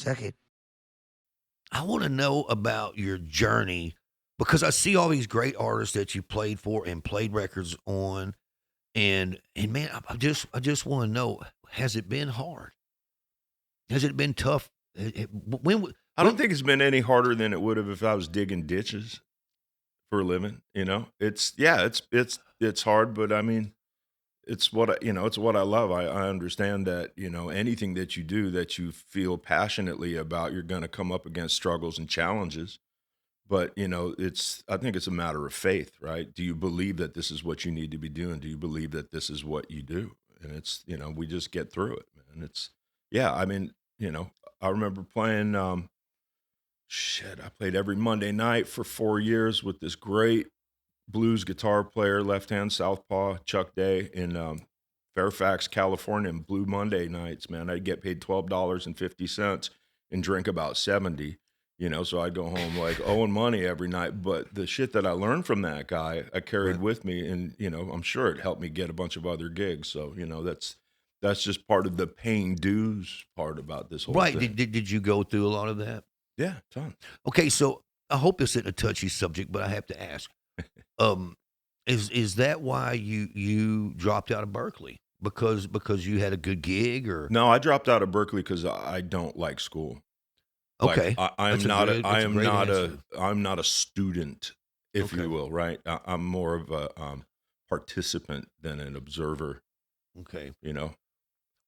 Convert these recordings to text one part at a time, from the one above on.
second. I want to know about your journey because I see all these great artists that you played for and played records on, and man, I just want to know: has it been hard? Has it been tough? I When don't think it's been any harder than it would have if I was digging ditches for a living, you know? It's hard, but I mean, it's what it's what I love. I understand that, anything that you do that you feel passionately about, you're gonna come up against struggles and challenges. But, I think it's a matter of faith, right? Do you believe that this is what you need to be doing? Do you believe that this is what you do? And we just get through it, man. Yeah, I mean, I remember playing, I played every Monday night for 4 years with this great blues guitar player, left hand southpaw, Chuck Day, in Fairfax, California, and Blue Monday nights, man. I'd get paid $12.50 and drink about 70, so I'd go home like owing money every night. But the shit that I learned from that guy, I carried right, with me, and I'm sure it helped me get a bunch of other gigs. So, that's just part of the paying dues part about this whole right? thing. Did you go through a lot of that? Yeah, ton. Okay, so I hope this isn't a touchy subject, but I have to ask: um, is that why you dropped out of Berkeley because you had a good gig or No, I dropped out of Berkeley because I don't like school. Like okay? That's a good. That's a great answer. I'm not a student, if you Okay, will, right? I'm more of a participant than an observer. okay. You know,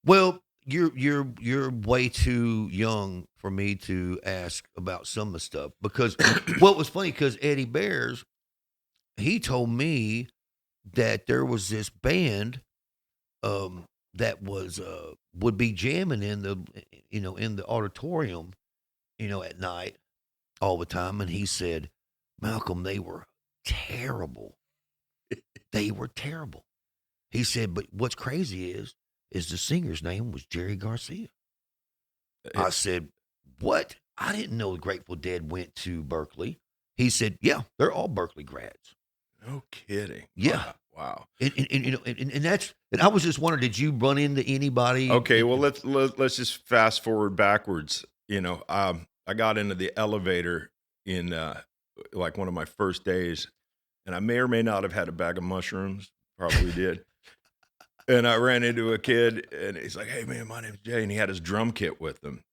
Well, you're way too young for me to ask about some of the stuff because what was funny because Eddie Bears he told me that there was this band that was would be jamming in the in the auditorium at night all the time, and he said, Malcolm, they were terrible. They were terrible. He said, but what's crazy is the singer's name was Jerry Garcia. I it, said, what? I didn't know the Grateful Dead went to Berkeley. He said, yeah, they're all Berkeley grads. no kidding. Yeah. Wow. And that's, and I was just wondering, did you run into anybody? Okay, well let's just fast forward backwards. I got into the elevator in like one of my first days, and I may or may not have had a bag of mushrooms. Probably did. And I ran into a kid, and he's like, "Hey, man, my name's Jay," and he had his drum kit with him.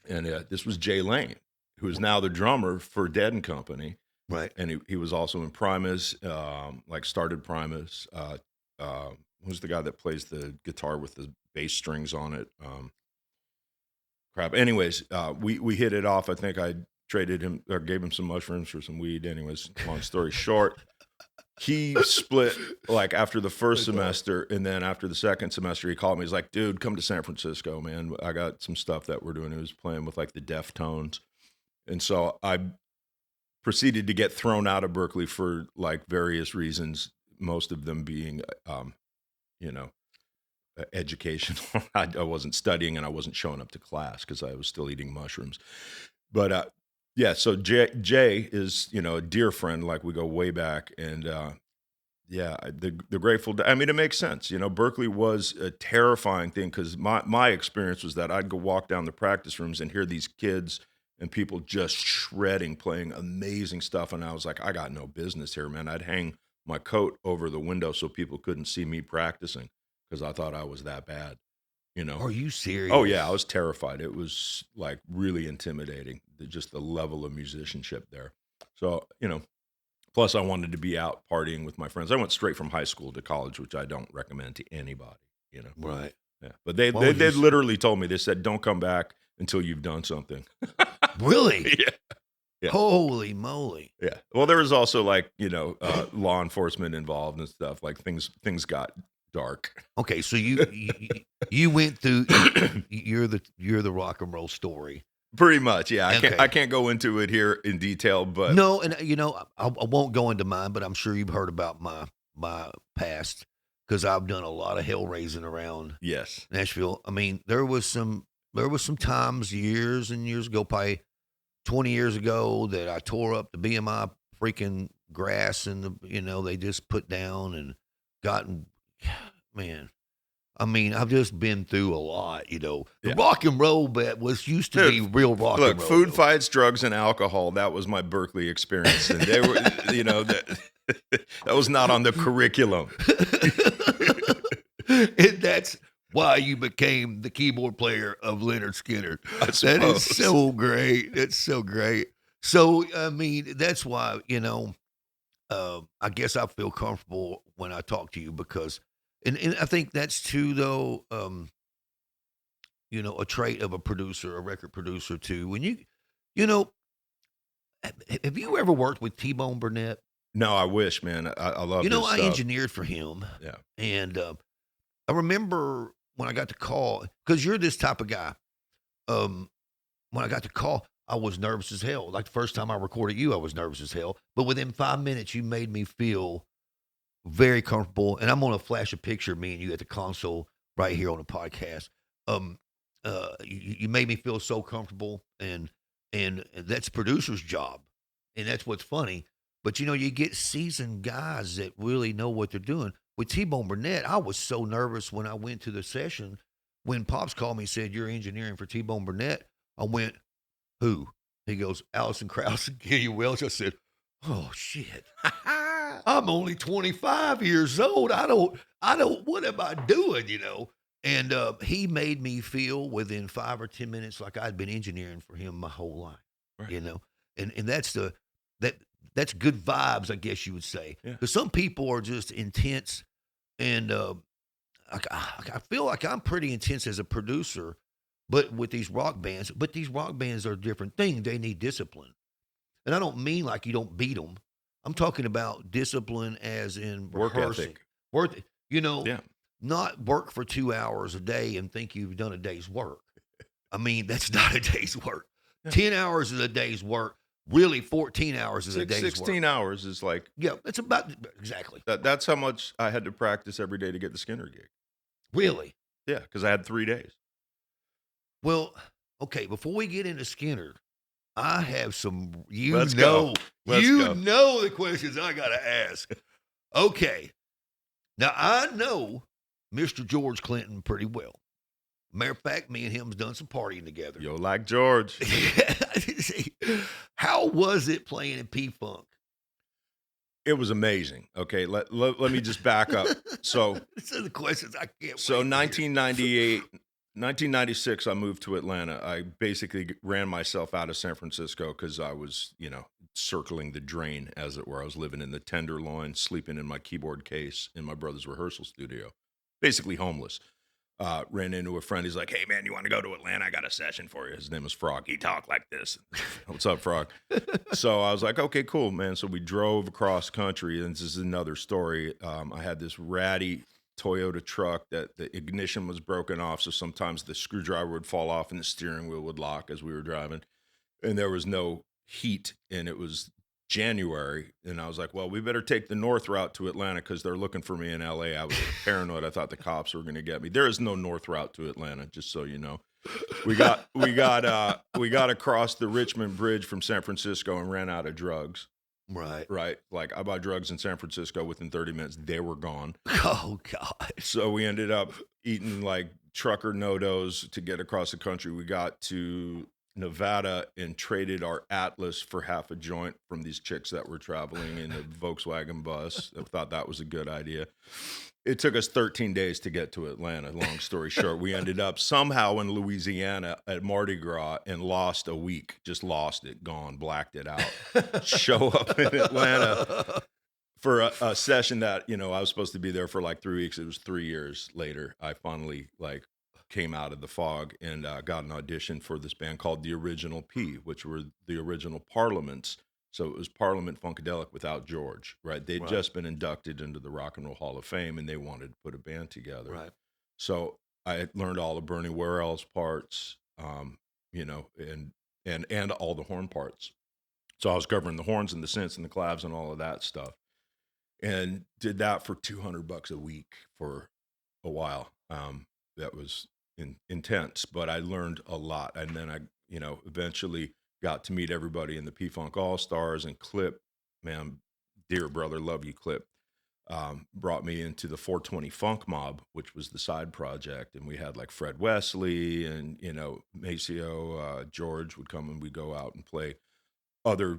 And this was Jay Lane, who is now the drummer for Dead and Company, Right. and he was also in Primus, like started Primus. Who's the guy that plays the guitar with the bass strings on it? Crap. Anyways, we hit it off. I think I traded him or gave him some mushrooms for some weed. Anyways, long story short, he split like after the first semester, and then after the second semester, he called me. He's like, "Dude, come to San Francisco, man. I got some stuff that we're doing." He was playing with like the Deftones, and so I proceeded to get thrown out of Berkeley for like various reasons. Most of them being, you know, educational. I wasn't studying and I wasn't showing up to class because I was still eating mushrooms. But yeah, so Jay is a dear friend. Like we go way back, and yeah, the Grateful Dead. I mean, it makes sense. Berkeley was a terrifying thing because my experience was that I'd go walk down the practice rooms and hear these kids and people just shredding, playing amazing stuff, and I was like, I got no business here, man. I'd hang my coat over the window so people couldn't see me practicing because I thought I was that bad. You know. Are you Oh yeah, I serious? was terrified. It was like really intimidating. Just the level of musicianship there. So plus, I wanted to be out partying with my friends. I went straight from high school to college, which I don't recommend to anybody. You know, Right. yeah. But they Why they, would you? they literally told me, they said, "Don't come back until you've done something." Really? Yeah, yeah, Holy moly. yeah. Well, there was also like law enforcement involved and stuff. Like things got dark. Okay, so you went through you're the rock and roll story. Pretty much, yeah. I Okay. can't go into it here in detail, but No, and I won't go into mine, but I'm sure you've heard about my past because I've done a lot of hell raising around yes. Nashville. I mean, there was some times years and years ago, probably 20 years ago, that I tore up the BMI freaking grass and they just put down and gotten man. I mean, I've just been through a lot, you know. The Yeah. rock and roll bet was used to be Dude, real rock look, and roll. food though. fights, drugs, and alcohol. That was my Berkeley experience, and they were, that that was not on the curriculum. And that's why you became the keyboard player of Lynyrd Skynyrd. I That is suppose. so great. That's so great. So, I mean, that's why, I guess I feel comfortable when I talk to you because, and I think that's too, though, a trait of a producer, a record producer, too. You know, have you ever worked with T-Bone Burnett? No, I wish, man. I love his I stuff. engineered for him. Yeah. And I remember when I got the call, because you're this type of guy. Um, when I got the call, I was nervous as hell. Like the first time I recorded you, I was nervous as hell. But within 5 minutes, you made me feel very comfortable. And I'm going to flash a picture of me and you at the console right here on the podcast. Um, you made me feel so comfortable, and that's producer's job, and that's what's funny. But you get seasoned guys that really know what they're doing. With T-Bone Burnett, I was so nervous when I went to the session. When Pops called me and said, "You're engineering for T-Bone Burnett," I went, "Who?" He goes, "Allison Krauss and Kenny Welch." I said, "Oh shit. I'm only 25 years old. I don't, what am I doing? And he made me feel within 5 or 10 minutes like I'd been engineering for him my whole life, Right. and that that's good vibes, I guess you would say. Yeah. Because some people are just intense, and I feel like I'm pretty intense as a producer, but with these rock bands. But these rock bands are a different thing. They need discipline. And I don't mean like you don't beat them. I'm talking about discipline as in Work rehearsing. ethic. Work, Yeah. not work for 2 hours a day and think you've done a day's work. I mean, that's not a day's work. Yeah. 10 hours is a day's work. Really, 14 hours is a day's 16 work. hours is like Yeah, it's about exactly. that's how much I had to practice every day to get the Skinner gig. Really. Yeah, because I had 3 days. Well, okay, before we get into Skinner, I have some, Let's go. Let's go. the questions I got to ask. Okay. Now, I know Mr. George Clinton pretty well. Matter of fact, me and him's done some partying together. Yo, like George. How was it playing in P-Funk? It was amazing. Okay, let me just back up. So These are the questions I can't So wait to hear. 1996, I moved to Atlanta. I basically ran myself out of San Francisco because I was, circling the drain, as it were. I was living in the Tenderloin, sleeping in my keyboard case in my brother's rehearsal studio, basically homeless. Ran into a friend. He's like, "Hey, man, you want to go to Atlanta? I got a session for you." His name was Frog. He talked like this. "What's up, Frog?" So I was like, "Okay, cool, man." So we drove across country, and this is another story. I had this ratty Toyota truck that the ignition was broken off, so sometimes the screwdriver would fall off and the steering wheel would lock as we were driving, and there was no heat, and it was January, and I was like, "Well, we better take the north route to Atlanta because they're looking for me in LA." I was paranoid. I thought the cops were going to get me. There is no north route to Atlanta, just so you know. We got across the Richmond Bridge from San Francisco and ran out of drugs. Right. Right, like I bought drugs in San Francisco. Within 30 minutes, they were gone. Oh, God. So we ended up eating like trucker no-dos to get across the country. We got to Nevada and traded our Atlas for half a joint from these chicks that were traveling in a Volkswagen bus. I thought that was a good idea. It took us 13 days to get to Atlanta. Long story short, we ended up somehow in Louisiana at Mardi Gras and lost a week. Just lost it, gone, blacked it out. Show up in Atlanta for a session that, I was supposed to be there for like 3 weeks. It was 3 years later. I finally came out of the fog and got an audition for this band called The Original P, which were the original Parliaments. So it was Parliament Funkadelic without George, right? They'd Right. just been inducted into the Rock and Roll Hall of Fame, and they wanted to put a band together. Right. So I had learned all of Bernie Worrell's parts, and all the horn parts. So I was covering the horns and the synths and the claves and all of that stuff, and did that for $200 a week for a while. That was intense, but I learned a lot. And then I, eventually got to meet everybody in the P-Funk All-Stars and Clip, man, dear brother, love you, Clip. brought me into the 420 Funk Mob, which was the side project. And we had like Fred Wesley and, Maceo, George would come and we'd go out and play other,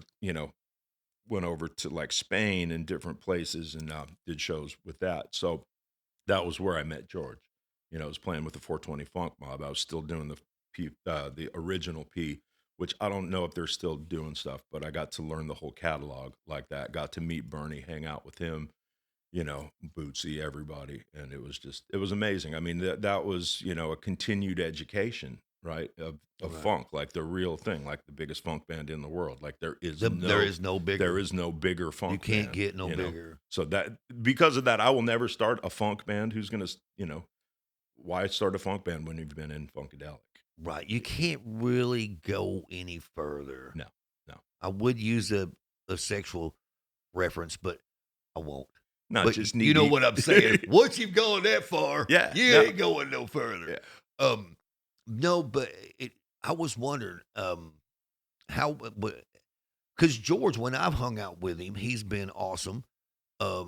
went over to like Spain and different places and did shows with that. So that was where I met George. I was playing with the 420 Funk Mob. I was still doing the original P, which I don't know if they're still doing stuff, but I got to learn the whole catalog like that. Got to meet Bernie, hang out with him, Bootsy, everybody, and it was amazing. I mean, that was a continued education, right, of Right. funk, like the real thing, like the biggest funk band in the world. Like there is no bigger. there is no bigger funk. You can't band, get no bigger. So that because of that, I will never start a funk band. Who's gonna, why start a funk band when you've been in Funkadelic? Right. You can't really go any further. No, no, I would use a sexual reference, but I won't. not But just you know what I'm saying. Once you've gone that far, Yeah, you no. ain't going no further. Yeah. No, but I was wondering, how, because George, when I've hung out with him, he's been awesome.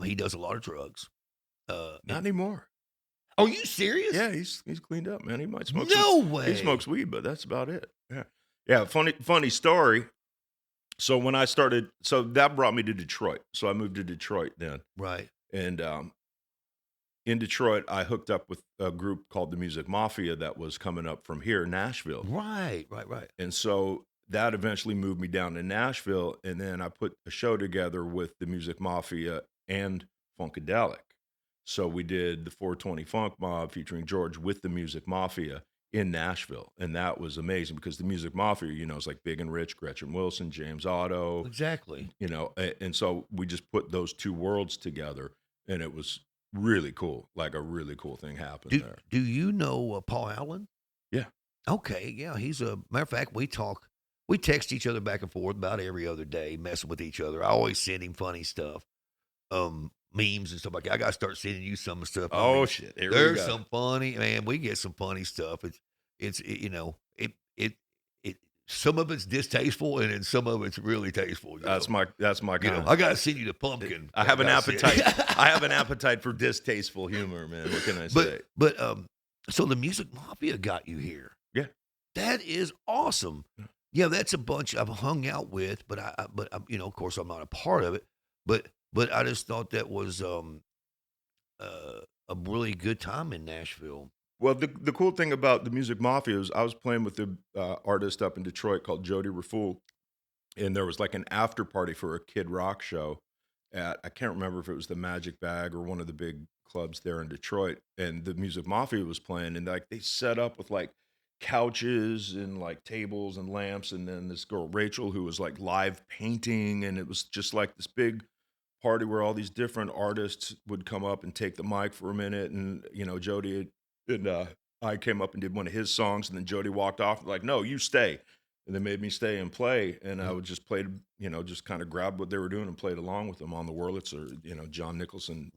He does a lot of drugs. Not anymore. Are you serious? Yeah, he's cleaned up, man. He might smoke. No way. He smokes weed, but that's about it. Yeah, yeah. Funny story. So when I started, so that brought me to Detroit. So I moved to Detroit then, Right. and in Detroit, I hooked up with a group called the Music Mafia that was coming up from here, Nashville, Right. and so that eventually moved me down to Nashville, and then I put a show together with the Music Mafia and Funkadelic. So we did the 420 Funk Mob featuring George with the Music Mafia in Nashville, and that was amazing because the Music Mafia, is like Big and Rich, Gretchen Wilson, James Otto, Exactly. and so we just put those two worlds together, and it was really cool. Like a really cool thing happened there. Do you know Paul Allen? Yeah. Okay, yeah, he's a matter of fact. We text each other back and forth about every other day, messing with each other. I always send him funny stuff, memes and stuff like that. I gotta start sending you some stuff. I mean, Shit! Here we there's go. some funny man. We get some funny stuff. It some of it's distasteful and then some of it's really tasteful. That's my kind. I gotta send you the pumpkin. I have an gotta send- appetite. I have an appetite for distasteful humor, man. What can I say? But so the Music Mafia got you here. Yeah. That is awesome. Yeah, that's a bunch I've hung out with, but of course, I'm not a part of it. But I just thought that was a really good time in Nashville. Well, the cool thing about the Music Mafia is I was playing with the artist up in Detroit called Jody Raffoul, and there was like an after party for a Kid Rock show at, I can't remember if it was the Magic Bag or one of the big clubs there in Detroit, and the Music Mafia was playing, and like they set up with like couches and like tables and lamps, and then this girl Rachel who was like live painting, and it was just like this big party where all these different artists would come up and take the mic for a minute, and Jody and I came up and did one of his songs, and then Jody walked off like, no, you stay. And they made me stay and play, and I would just play, just kind of grabbed what they were doing and played along with them on the Wurlitzer. John Nicholson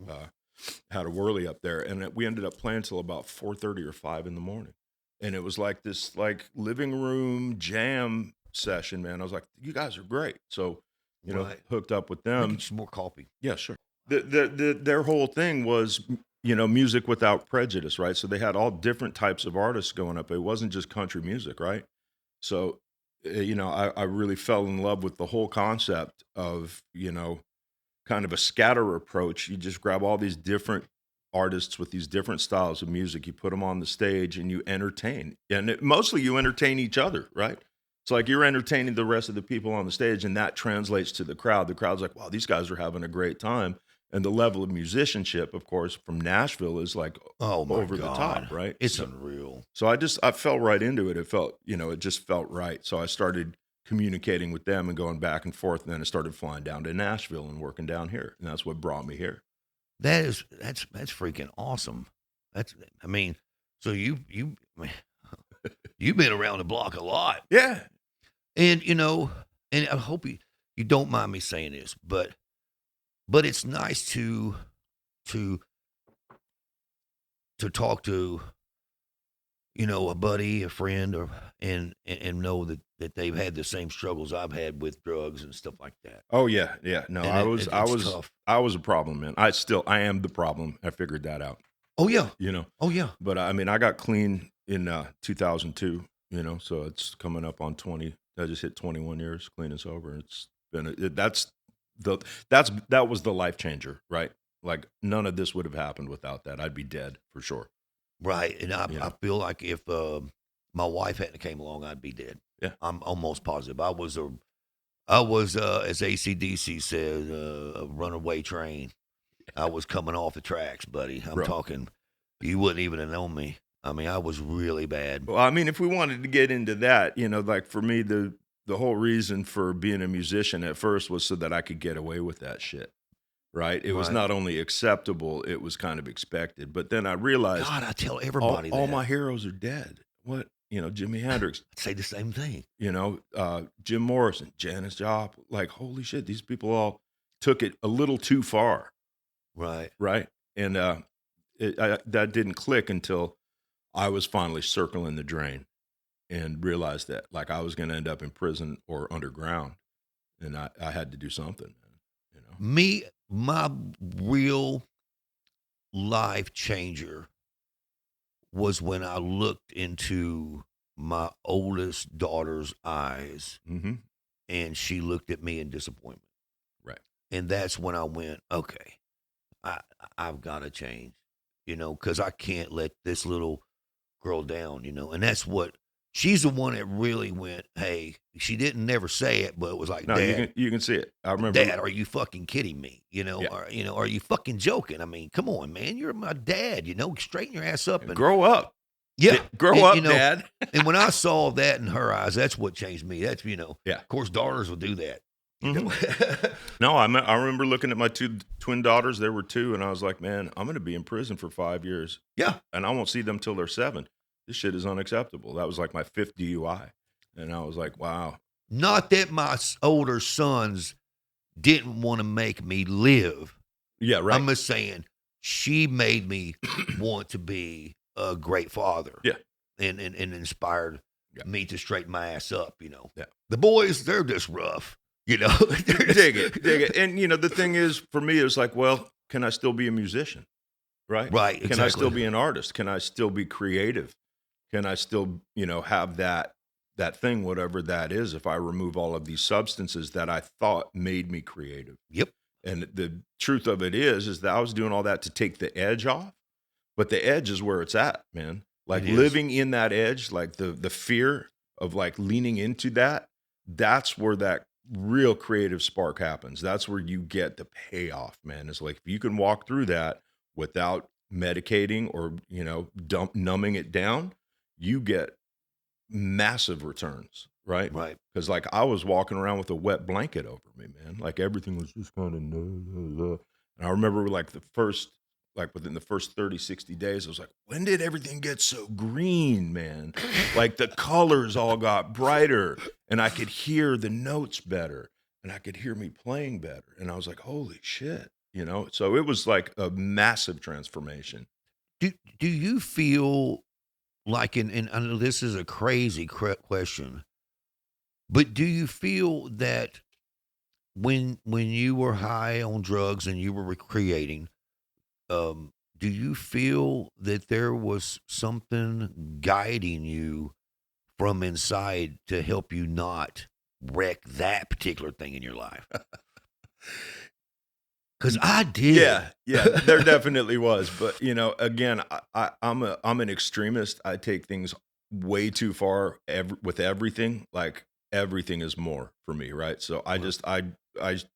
had a whirly up there, and we ended up playing till about 4:30 or 5 in the morning. And it was like this like living room jam session, man. I was like, you guys are great. So, Right. hooked up with Make them. you some more coffee. Yeah, sure. Their whole thing was, music without prejudice, right? So they had all different types of artists going up. It wasn't just country music, right? So, I really fell in love with the whole concept of, kind of a scatter approach. You just grab all these different artists with these different styles of music, you put them on the stage and you entertain. And mostly you entertain each other, right? It's like you're entertaining the rest of the people on the stage, and that translates to the crowd. The crowd's like, wow, these guys are having a great time. And the level of musicianship, of course, from Nashville is like Oh my over God. the top, right? It's So- unreal. So I fell right into it. It felt, it just felt right. So I started communicating with them and going back and forth. And then I started flying down to Nashville and working down here. And that's what brought me here. That's freaking awesome. So you've been around the block a lot. Yeah. And and I hope you don't mind me saying this, but it's nice to talk to a buddy, a friend, or and know that they've had the same struggles I've had with drugs and stuff like that. Oh yeah, yeah. No, And it's tough. I was a problem, man. I am the problem. I figured that out. Oh yeah, You know, oh yeah. but I mean, I got clean in 2002. So it's coming up on 20. I just hit 21 years clean and sober. It's been that was the life changer, right? Like none of this would have happened without that. I'd be dead for sure. Right, and I You I know, feel like if, my wife hadn't came along, I'd be dead. yeah, I'm almost positive. I was, as AC/DC said, a runaway train. I was coming off the tracks, buddy. I'm bro. talking you wouldn't even have known me. I mean, I was really bad. Well, I mean, if we wanted to get into that, like for me, the whole reason for being a musician at first was so that I could get away with that shit. Right? It was Right. not only acceptable, it was kind of expected. But then I realized God, I tell all, everybody all that. my heroes are dead. What? Jimi Hendrix, I'd say the same thing. Jim Morrison, Janis Joplin. Like, holy shit, these people all took it a little too far. Right. Right? And that didn't click until I was finally circling the drain and realized that like I was going to end up in prison or underground. And I had to do something, you know? My real life changer was when I looked into my oldest daughter's eyes Mm-hmm. and she looked at me in disappointment. Right. And that's when I went, okay, I I've got to change, because I can't let this little girl down, and that's what she's the one that really went, hey, she didn't never say it, but it was like, No, Dad, you can see it. I remember. Dad, are you fucking kidding me? Yeah. Are you fucking joking? I mean, come on, man, you're my dad, straighten your ass up and Grow up. yeah, Grow and, up, Dad. and when I saw that in her eyes, that's what changed me. That's Yeah. of course, daughters will do that. No, I remember looking at my two twin daughters. There were two, and I was like, man, I'm going to be in prison for 5 years, Yeah, and I won't see them till they're 7. This shit is unacceptable. That was like my 5th DUI, and I was like, wow. not that my older sons didn't want to make me live. Yeah, right. I'm just saying she made me want to be a great father. Yeah. And inspired Yeah. me to straighten my ass up, Yeah. The boys, they're just rough, They're just- dig it. And the thing is, for me, it was like, well, can I still be a musician? Right. Right, Can I still exactly. be an artist? Can I still be creative? Can I still, have that thing, whatever that is, if I remove all of these substances that I thought made me creative? Yep. And the truth of it is that I was doing all that to take the edge off, but the edge is where it's at, man. Like It is. living in that edge, like the fear of like leaning into that, that's where that real creative spark happens. That's where you get the payoff, man. It's like if you can walk through that without medicating or, numbing it down, you get massive returns, right? Right. Because like I was walking around with a wet blanket over me, man. Like everything was just kind of, and I remember within the first 30, 60 days, I was like, when did everything get so green, man? Like the colors all got brighter and I could hear the notes better and I could hear me playing better. And I was like, holy shit, So it was like a massive transformation. Do you feel like, and I know this is a crazy question, but do you feel that when you were high on drugs and you were creating, do you feel that there was something guiding you from inside to help you not wreck that particular thing in your life? Because I did. Yeah, there definitely was. But again, I'm an extremist. I take things way too far with everything. Like everything is more for me, right? So I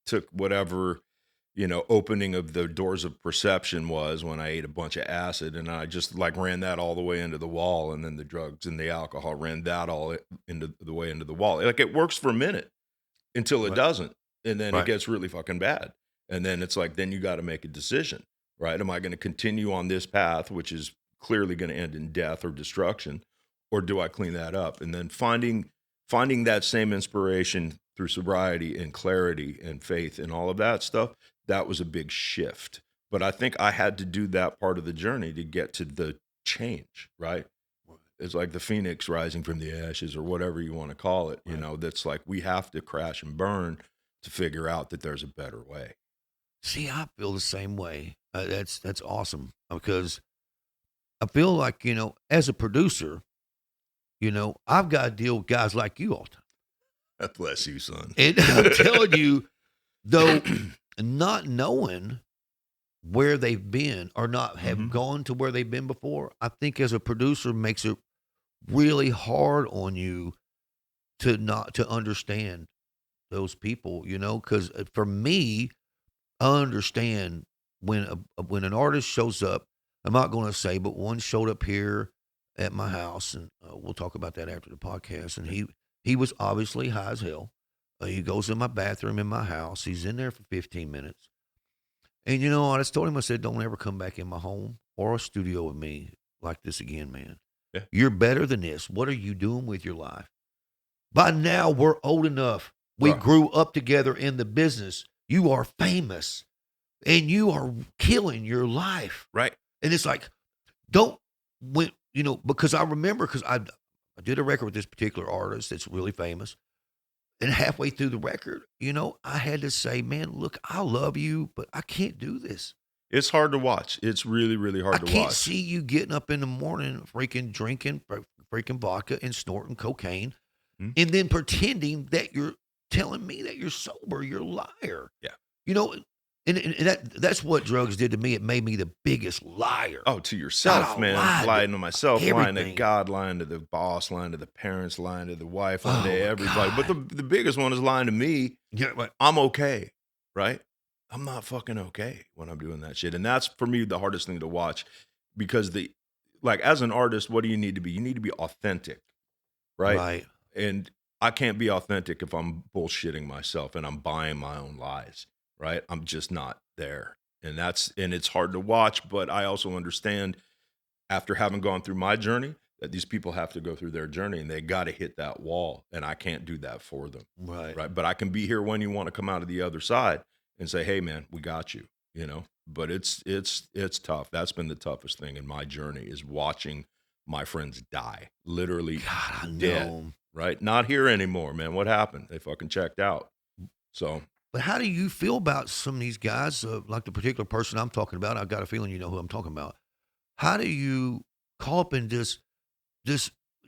took whatever opening of the doors of perception was when I ate a bunch of acid, and I just like ran that all the way into the wall, and then the drugs and the alcohol ran that all into the way into the wall. Like it works for a minute until it Right. doesn't, and then it Right. gets really fucking bad. And then it's like, then you got to make a decision, right? Am I going to continue on this path, which is clearly going to end in death or destruction, or do I clean that up? And then finding that same inspiration through sobriety and clarity and faith and all of that stuff, that was a big shift. But I think I had to do that part of the journey to get to the change, right? it's like the phoenix rising from the ashes or whatever you want to call it. You Right. know, that's like we have to crash and burn to figure out that there's a better way. See, I feel the same way. That's awesome because I feel like, as a producer, I've got to deal with guys like you all the time. God bless you, son. And I'm telling you, though, not knowing where they've been or not have gone to where they've been before, I think as a producer makes it really hard on you to not to understand those people, because for me, I understand when an artist shows up. I'm not going to say, but one showed up here at my house, and we'll talk about that after the podcast. And he was obviously high as hell. He goes in my bathroom in my house. He's in there for 15 minutes. And I just told him, I said, don't ever come back in my home or a studio with me like this again, man. Yeah. You're better than this. What are you doing with your life? By now, we're old enough. We Right. grew up together in the business. You are famous and you are killing your life. Right. And it's like, because I remember, because I did a record with this particular artist that's really famous. And halfway through the record, I had to say, man, look, I love you, but I can't do this. It's hard to watch. It's really, really hard I to can't watch. see you getting up in the morning, freaking drinking, freaking vodka and snorting cocaine, Mhm. and then pretending that you're telling me that you're sober. You're a liar. Yeah. And that's what drugs did to me. It made me the biggest liar. Oh, to yourself, God, I man. lied to Lying to myself, lying to everything. God, lying to the boss, lying to the parents, lying to the wife, lying Oh, to my everybody. But the biggest one is lying to me. Yeah, but I'm okay, right? I'm not fucking okay when I'm doing that shit. And that's for me the hardest thing to watch because as an artist, what do you need to be? You need to be authentic, right? And I can't be authentic if I'm bullshitting myself and I'm buying my own lies, right? I'm just not there. And it's hard to watch, but I also understand after having gone through my journey that these people have to go through their journey and they got to hit that wall and I can't do that for them. Right. But I can be here when you want to come out of the other side and say, hey man, we got you, but it's tough. That's been the toughest thing in my journey is watching my friends die, literally God, I dead, know. right? Not here anymore, man. What happened? They fucking checked out. So, But how do you feel about some of these guys, like the particular person I'm talking about? I've got a feeling you know who I'm talking about. How do you call up and just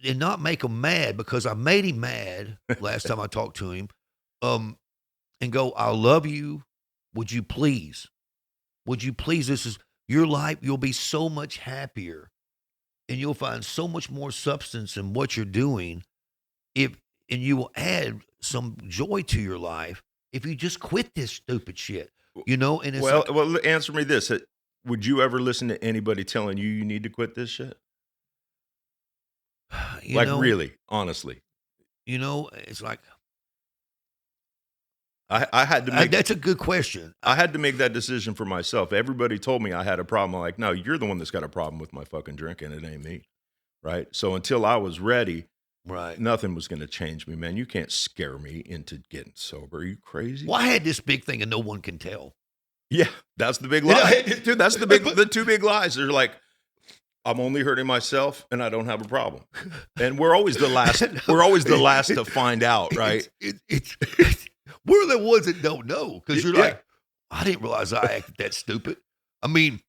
and not make him mad? Because I made him mad last time I talked to him, and go, I love you. Would you please? Would you please? This is your life. You'll be so much happier, and you'll find so much more substance in what you're doing. And you will add some joy to your life if you just quit this stupid shit, And it's well, answer me this: would you ever listen to anybody telling you need to quit this shit? Really, honestly, it's like I had to make that's a good question. I had to make that decision for myself. Everybody told me I had a problem. I'm like, no, you're the one that's got a problem with my fucking drinking. It ain't me, right? So until I was ready, Right. nothing was going to change me, man. You can't scare me into getting sober. Are you crazy? Well, I had this big thing and no one can tell. Yeah, that's the big lie. Dude, that's the two big lies. They're like, I'm only hurting myself and I don't have a problem. And we're always the last. We're always the last to find out, right? It's we're the ones that don't know because you're like, I didn't realize I acted that stupid. I mean,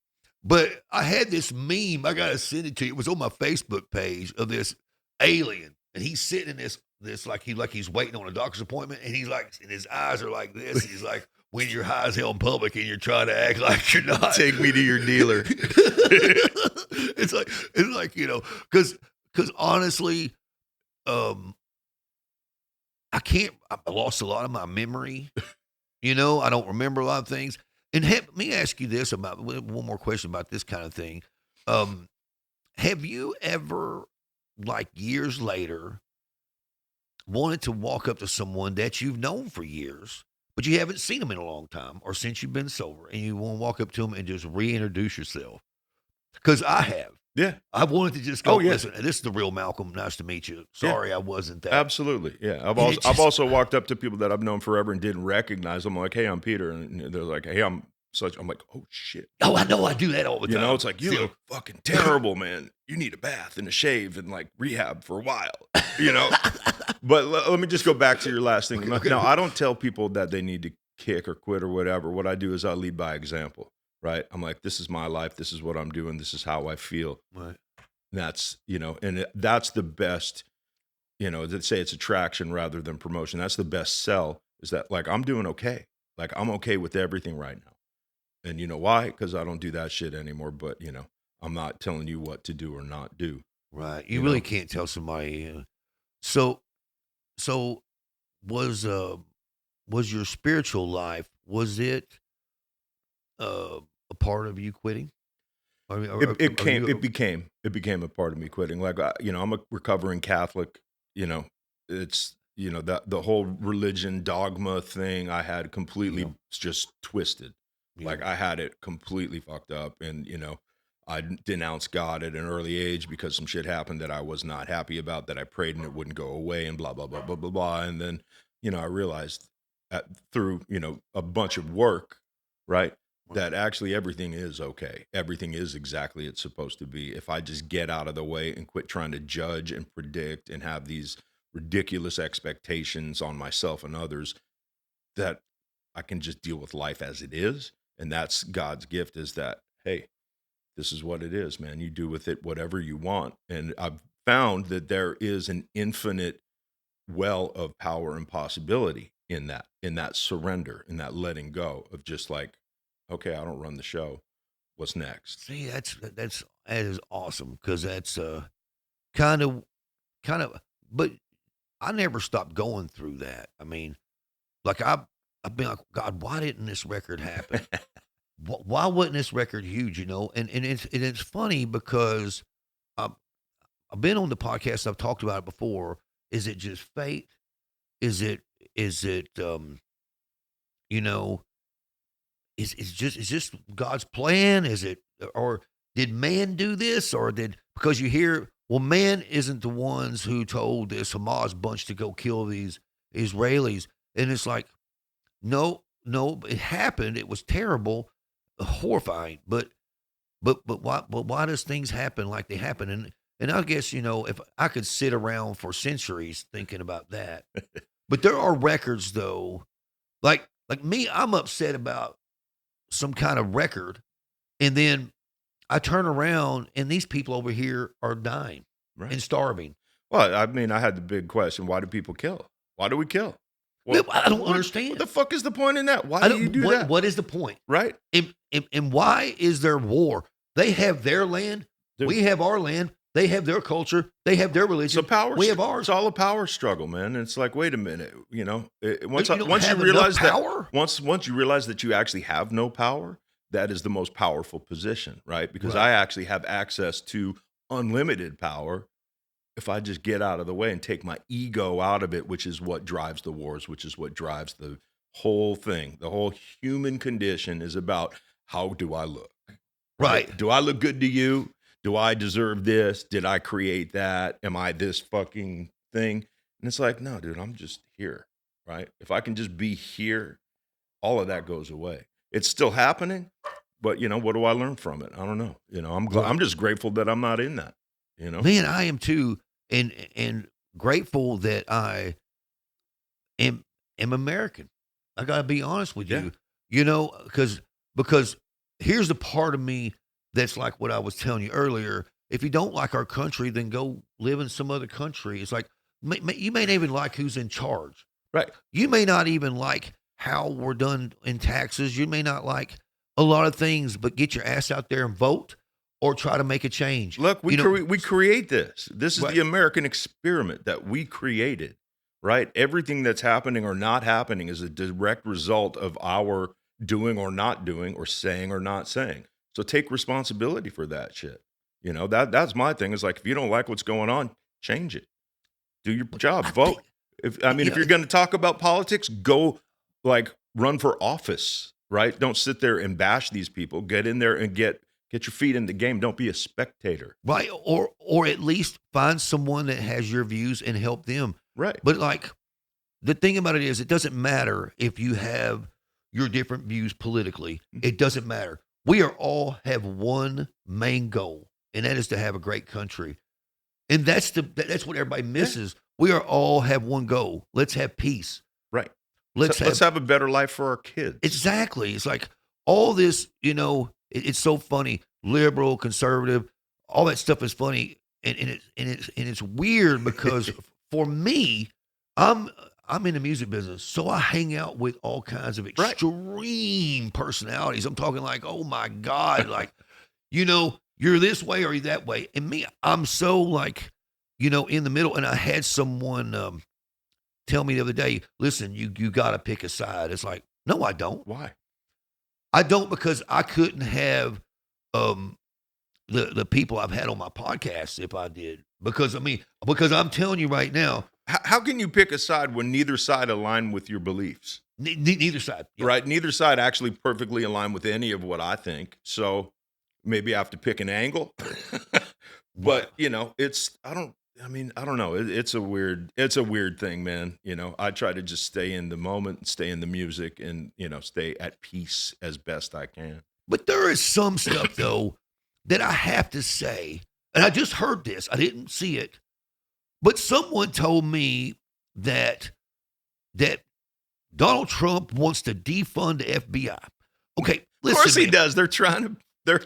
but I had this meme. I gotta send it to you. It was on my Facebook page of this alien, and he's sitting in this like he's waiting on a doctor's appointment, and he's like, and his eyes are like this. He's like, when you're high as hell in public and you're trying to act like you're not. Take me to your dealer. It's like because honestly, I lost a lot of my memory. I don't remember a lot of things. And let me ask you this about one more question about this kind of thing. Have you ever, like years later, wanted to walk up to someone that you've known for years, but you haven't seen them in a long time or since you've been sober, and you want to walk up to them and just reintroduce yourself? Because I have. Yeah. I wanted to just go, Oh, yeah. listen, this is the real Malcolm. Nice to meet you. Sorry I wasn't that. Absolutely. Yeah. I've also walked up to people that I've known forever and didn't recognize them. I'm like, hey, I'm Peter. And they're like, hey, I'm such. I'm like, oh shit. Oh, I know. I do that all the time. You know, it's like, you Still. look fucking terrible, man. You need a bath and a shave and like rehab for a while, you know? But let me just go back to your last thing. Okay. No, I don't tell people that they need to kick or quit or whatever. What I do is I lead by example, right? I'm like, this is my life. This is what I'm doing. This is how I feel. Right. That's, you know, and that's the best, you know, they say it's attraction rather than promotion. That's the best sell, is that like, I'm doing okay. Like, I'm okay with everything right now. And you know why? Because I don't do that shit anymore. But, you know, I'm not telling you what to do or not do. Right. You You really know? can't tell somebody. So was your spiritual life, was it a part of you quitting? It came, You, it became a part of me quitting. Like, you know, I'm a recovering Catholic, you know, it's, you know, that the whole religion dogma thing I had completely Yeah. just twisted. yeah. Like, I had it completely fucked up. And, you know, I denounced God at an early age because some shit happened that I was not happy about, that I prayed and it wouldn't go away, and blah, blah, blah, blah, blah, blah. And then, you know, I realized that through, you know, a bunch of work, right, that actually everything is okay. Everything is exactly it's supposed to be. If I just get out of the way and quit trying to judge and predict and have these ridiculous expectations on myself and others, that I can just deal with life as it is. And that's God's gift, is that, hey, this is what it is, man. You do with it whatever you want. And I've found that there is an infinite well of power and possibility in that surrender, in that letting go of just like, okay, I don't run the show. What's next? See, that is awesome, because that's kind of but I never stopped going through that. I mean, like I've been like, God, why didn't this record happen? Why wasn't this record huge? You know, and it's funny because I've, I've been on the podcast. I've talked about it before. Is it just fate? Is it you know, it's just God's plan? Is it, or did man do this, or did, because you hear, well, man isn't the ones who told this Hamas bunch to go kill these Israelis, and it's like, no, it happened. It was terrible, horrifying, but why does things happen like they happen? And I guess, you know, if I could sit around for centuries thinking about that, but there are records though, like me, I'm upset about some kind of record, and then I turn around and these people over here are dying Right. and starving. Well, I mean, I had the big question: why do people kill? Why do we kill? Man, I don't What understand. the fuck is the point in that? Why I do you don't. do that? What is the point? Right? And why is there war? They have their land. Dude. We have our land. They have their culture. They have their religion. So power. We have ours. It's all a power struggle, man. And it's like, wait a minute, you know, once You don't once you have realize enough that, power? once you realize that you actually have no power, that is the most powerful position, right? Because Right. I actually have access to unlimited power if I just get out of the way and take my ego out of it, which is what drives the wars, which is what drives the whole thing. The whole human condition is about, how do I look? Right. Do I look good to you? Do I deserve this? Did I create that? Am I this fucking thing? And it's like, no, dude, I'm just here, right? If I can just be here, all of that goes away. It's still happening, but you know, what do I learn from it? I don't know. You know, I'm just grateful that I'm not in that, you know? Man, I am too, and grateful that I am American. I gotta be honest with Yeah. you. You know, because here's the part of me that's like what I was telling you earlier. If you don't like our country, then go live in some other country. It's like, you may not even like who's in charge. Right. You may not even like how we're done in taxes. You may not like a lot of things, but get your ass out there and vote, or try to make a change. Look, we You know, we create this. This is Right. the American experiment that we created, right? Everything that's happening or not happening is a direct result of our doing or not doing, or saying or not saying. So take responsibility for that shit. You know, that's my thing. Is like, if you don't like what's going on, change it. Do your job. I Vote. think- If you're going to talk about politics, go like run for office, right? Don't sit there and bash these people. Get in there and get your feet in the game. Don't be a spectator. Right, or at least find someone that has your views and help them. Right. But like, the thing about it is, it doesn't matter if you have your different views politically. It doesn't matter. We are all have one main goal, and that is to have a great country. And that's what everybody misses. We are all have one goal. Let's have peace. Right. Let's have a better life for our kids. exactly. It's like all this, it's so funny. Liberal, conservative, all that stuff is funny, and it's weird because for me, I'm in the music business, so I hang out with all kinds of extreme personalities. I'm talking like, oh my God, like, you're this way or you're that way. And me, I'm so like, in the middle. And I had someone tell me the other day, listen, you got to pick a side. It's like, no, I don't. Why? I don't, because I couldn't have the people I've had on my podcast if I did. Because I'm telling you right now. How can you pick a side when neither side align with your beliefs? Neither side. Yeah. Right. Neither side actually perfectly align with any of what I think. So maybe I have to pick an angle. But, I don't know. It's a weird thing, man. I try to just stay in the moment, stay in the music, and, stay at peace as best I can. But there is some stuff, though, that I have to say, and I just heard this. I didn't see it. But someone told me that Donald Trump wants to defund the FBI. Okay, listen, of course he man. does. They're trying to. They're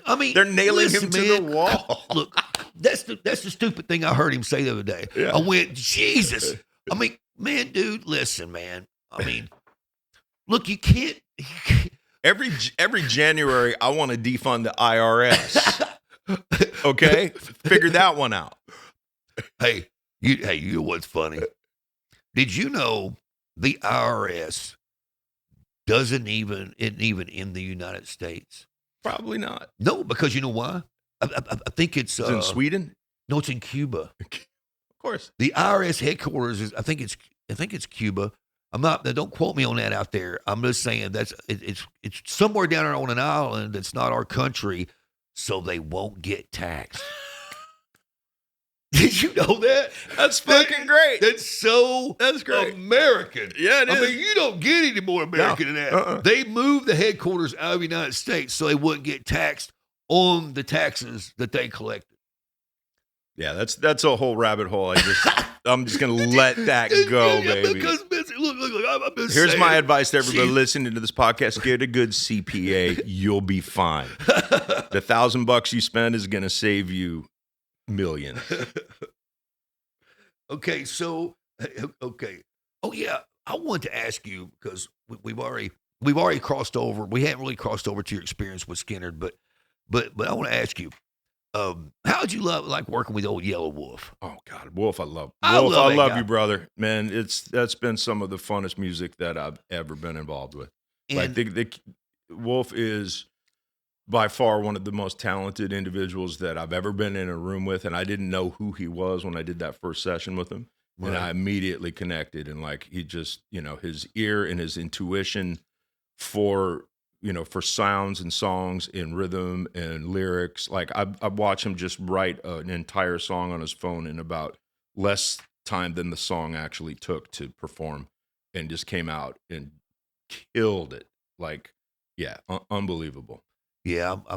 nailing him to the wall. Look, that's the stupid thing I heard him say the other day. Yeah. I went, Jesus. Man, dude, listen, man. Look, you can't. Every January, I want to defund the IRS. Okay, figure that one out. Hey, you know what's funny? Did you know the IRS isn't even in the United States? Probably not. No, because you know why? I think it's in Sweden. No, it's in Cuba. Of course, the IRS headquarters is. I think it's Cuba. I'm not. Don't quote me on that out there. I'm just saying it's somewhere down there on an island that's not our country, so they won't get taxed. Did you know that? That's fucking great. That's great. American. Yeah, it is. I mean, you don't get any more American than that. They moved the headquarters out of the United States so they wouldn't get taxed on the taxes that they collected. Yeah, that's a whole rabbit hole. I'm just gonna let that go, baby. Because look, I'm just Here's saying. my advice to everybody listening to this podcast: get a good CPA. You'll be fine. The $1,000 you spend is gonna save you millions. Okay. Oh yeah, I want to ask you because we've already crossed over. We haven't really crossed over to your experience with Skynyrd, but I want to ask you, how would you like working with old Yellow Wolf? Oh God, Wolf, I love guy. you, brother. Man, that's been some of the funnest music that I've ever been involved with. And like Wolf is by far one of the most talented individuals that I've ever been in a room with, and I didn't know who he was when I did that first session with him. Right. And I immediately connected, and he just, his ear and his intuition for sounds and songs and rhythm and lyrics. I watch him just write an entire song on his phone in about less time than the song actually took to perform, and just came out and killed it. Unbelievable. yeah, I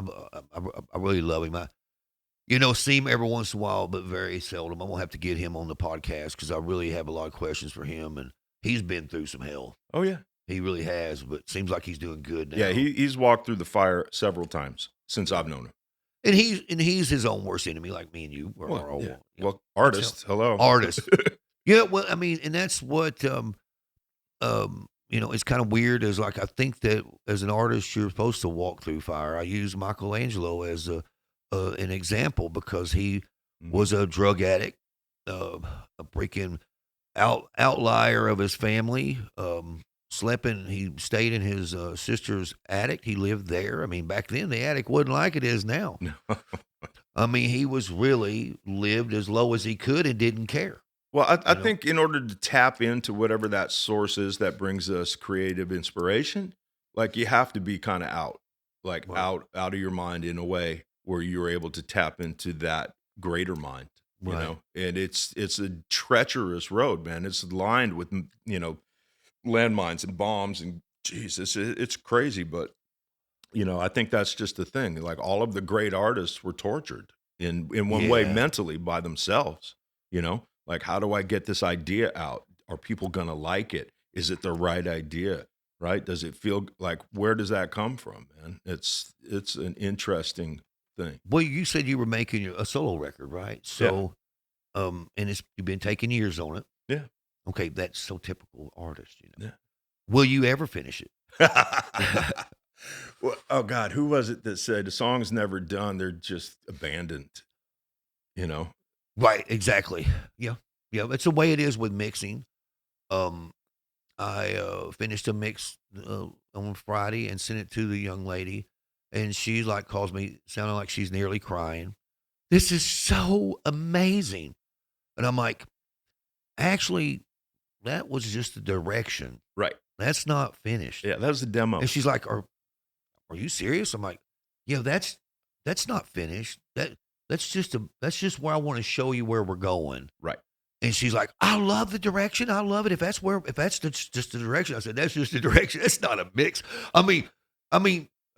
really love him. See him every once in a while, but very seldom. I'm gonna have to get him on the podcast because I really have a lot of questions for him, and he's been through some hell. Oh yeah. He really has, but seems like he's doing good now. Yeah, he's walked through the fire several times since I've known him. And he's his own worst enemy, like me and you. Well, artist. Hello, artist. Yeah, well, I mean, and that's what it's kind of weird. Is I think that as an artist, you're supposed to walk through fire. I use Michelangelo as an example because he was a drug addict, a freaking outlier of his family. He stayed in his sister's attic. He lived there. I mean, back then the attic wasn't like it is now. I mean, he was really lived as low as he could and didn't care. Well, I think in order to tap into whatever that source is that brings us creative inspiration, you have to be kind of out, out of your mind in a way where you're able to tap into that greater mind, Right. And it's a treacherous road, man. It's lined with, landmines and bombs and geez, it's crazy, but I think that's just the thing. Like all of the great artists were tortured in one way Yeah. mentally by themselves. Like how do I get this idea out? Are people gonna like it? Is it the right idea? Right? Does it feel like where does that come from, man? It's an interesting thing. Well, you said you were making a solo record, right? Yeah, So, and you've been taking years on it. yeah, Okay, that's so typical artist. yeah. Will you ever finish it? Well, oh God, who was it that said the song's never done? They're just abandoned. You know? Right, exactly. Yeah. Yeah, it's the way it is with mixing. Um, I, finished a mix, on Friday and sent it to the young lady, and she, like, calls me sounding like she's nearly crying. "This is so amazing." And I'm like, "Actually, that was just the direction. Right. That's not finished." Yeah, that was the demo. And she's like, "Are you serious?" I'm like, "Yeah, that's not finished. That's just where I wanna show you where we're going." Right. And she's like, "I love the direction. I love it. If that's just the direction." I said, "That's just the direction. That's not a mix." I mean,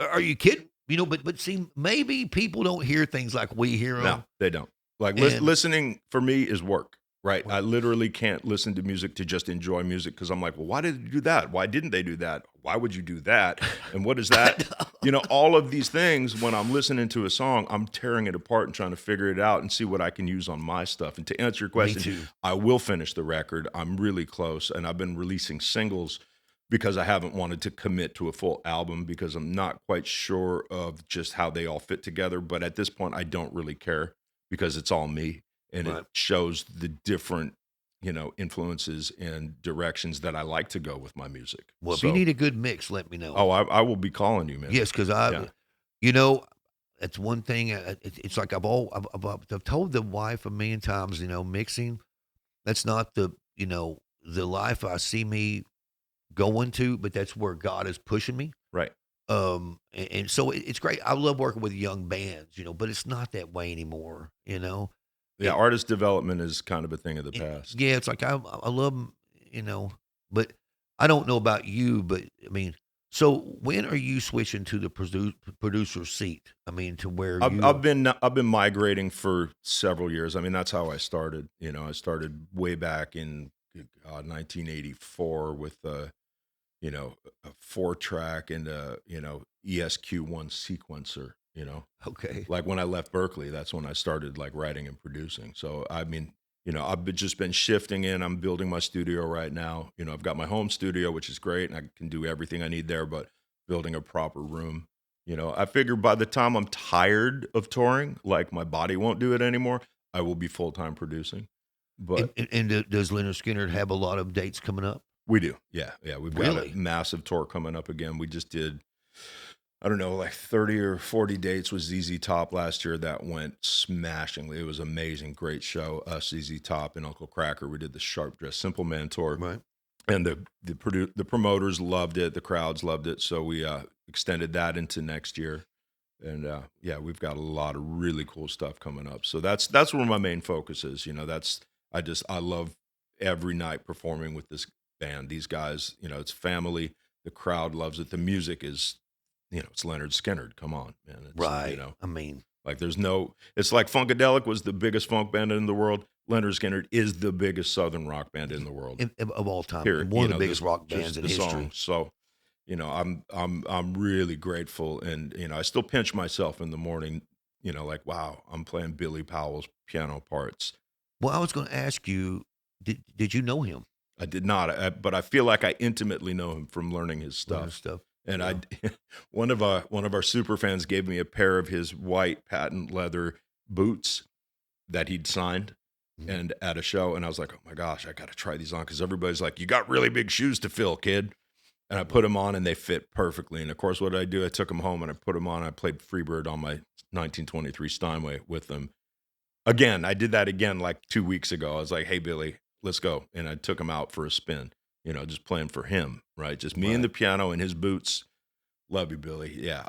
are you kidding? But see, maybe people don't hear things like we hear No, them. they don't. Like And listening for me is work, right? I Right. literally can't listen to music to just enjoy music because I'm like, well, why did they do that? Why didn't they do that? Why would you do that? And what is I that? know. All of these things, when I'm listening to a song, I'm tearing it apart and trying to figure it out and see what I can use on my stuff. And to answer your Me question, too. I will finish the record. I'm really close, and I've been releasing singles because I haven't wanted to commit to a full album because I'm not quite sure of just how they all fit together. But at this point, I don't really care because it's all me and it Right. shows the different, influences and directions that I like to go with my music. Well, if you So, need a good mix, let me know. oh, I will be calling you, man. Yes, because Yeah, you know, it's one thing. It's like I've told the wife a million times. Mixing. That's not the life I see me going to, but that's where God is pushing me. right. And so it's great. I love working with young bands, but it's not that way anymore. Yeah, It, artist development is kind of a thing of the it past. yeah, it's like I love 'em, but I don't know about you, but I mean, so when are you switching to the producer seat? I mean, to where I've been migrating for several years. I mean, that's how I started. I started way back in 1984 with a 4 track and a ESQ1 sequencer. okay, Like when I left Berkeley, that's when I started like writing and producing. So I mean, just been shifting in. I'm building my studio right now. I've got my home studio, which is great, and I can do everything I need there. But building a proper room. I figure by the time I'm tired of touring, like my body won't do it anymore, I will be full time producing. and, But and, and does Leonard Skinner have a lot of dates coming up? we do, yeah, yeah. We've got a Really? massive tour coming up again. We just did I don't know, like 30 or 40 dates with ZZ Top last year that went smashingly. It was amazing. Great show. Us, ZZ Top, and Uncle Cracker. We did the Sharp Dress Simple Man tour. Right. And the promoters loved it. The crowds loved it. So we extended that into next year. And yeah, we've got a lot of really cool stuff coming up. So that's where my main focus is. I love every night performing with this band. These guys, it's family. The crowd loves it. The music is it's Lynyrd Skynyrd. Come on, man. It's Right. I mean, like it's like Funkadelic was the biggest funk band in the world. Lynyrd Skynyrd is the biggest Southern rock band in the world. of all time, Period. and one of the biggest rock bands Just in the history. song. So, I'm really grateful, and I still pinch myself in the morning. Like wow, I'm playing Billy Powell's piano parts. Well, I was going to ask you, did you know him? I did not, but I feel like I intimately know him from learning his Learning stuff. stuff. And Yeah. one of our super fans gave me a pair of his white patent leather boots that he'd signed Mhm. and at a show, and I was like, oh my gosh, I got to try these on because everybody's like, you got really big shoes to fill, kid. And I put them on and they fit perfectly. And of course, what did I do? I took them home and I put them on. I played Freebird on my 1923 Steinway with them. Again, I did that again like 2 weeks ago. I was like, hey, Billy, let's go. And I took him out for a spin, just playing for him, right? Just me and Right. the piano and his boots. Love you, Billy. Yeah.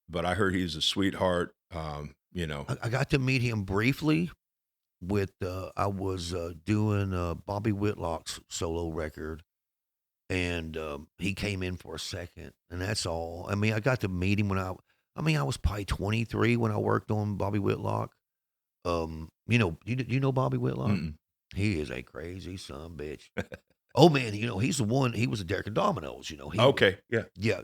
But I heard he's a sweetheart. I got to meet him briefly I was doing Bobby Whitlock's solo record, and he came in for a second, and that's all. I mean, I got to meet him I was probably 23 when I worked on Bobby Whitlock. You know Bobby Whitlock? Mm-mm. He is a crazy son bitch. Oh man, he's the one. He was a Derek and Dominoes. Okay, yeah. Yeah.